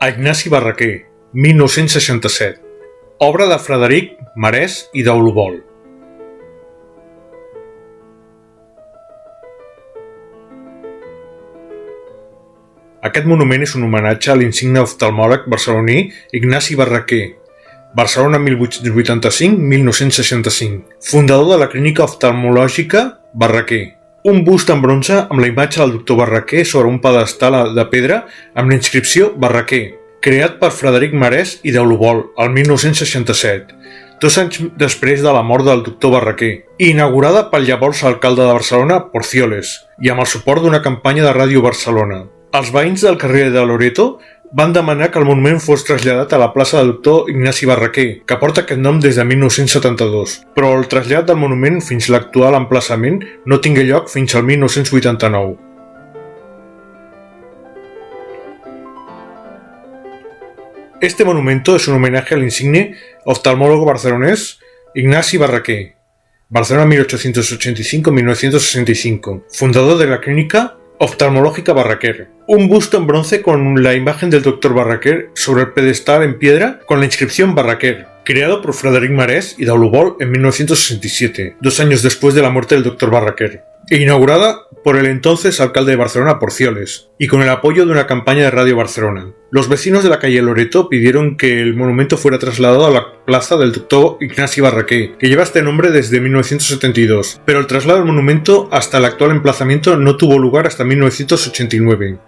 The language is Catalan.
a Ignasi Barraquer, 1967. Obra de Frederic Marès i d'Olobol. Aquest monument és un homenatge a l'insigne oftalmòleg barceloní Ignasi Barraquer, Barcelona 1885-1965, fundador de la Clínica Oftalmològica Barraquer. Un bust en bronze amb la imatge del doctor Barraquer sobre un pedestal de pedra amb la inscripció Barraquer, creat per Frederic Marès i d'Olobol el 1967, 2 anys després de la mort del doctor Barraquer, i inaugurada pel llavors alcalde de Barcelona, Porcioles, i amb el suport d'una campanya de Ràdio Barcelona. Els veïns del carrer de Loreto van demanar que el monument fos traslladat a la plaça del doctor Ignasi Barraquer, que porta aquest nom des de 1972, però el trasllat del monument fins a l'actual emplaçament no tingué lloc fins al 1989. Este monumento es un homenaje al insigne oftalmólogo barcelonés Ignasi Barraquer, Barcelona 1885-1965, fundador de la Clínica Oftalmológica Barraquer. Un busto en bronce con la imagen del Dr. Barraquer sobre el pedestal en piedra con la inscripción Barraquer, creado por Frederic Marès y d'Olobol en 1967, 2 años después de la muerte del Dr. Barraquer, e inaugurada por el entonces alcalde de Barcelona, Porcioles, y con el apoyo de una campaña de Radio Barcelona. Los vecinos de la calle Loreto pidieron que el monumento fuera trasladado a la plaza del Dr. Ignasi Barraquer, que lleva este nombre desde 1972, pero el traslado del monumento hasta el actual emplazamiento no tuvo lugar hasta 1989.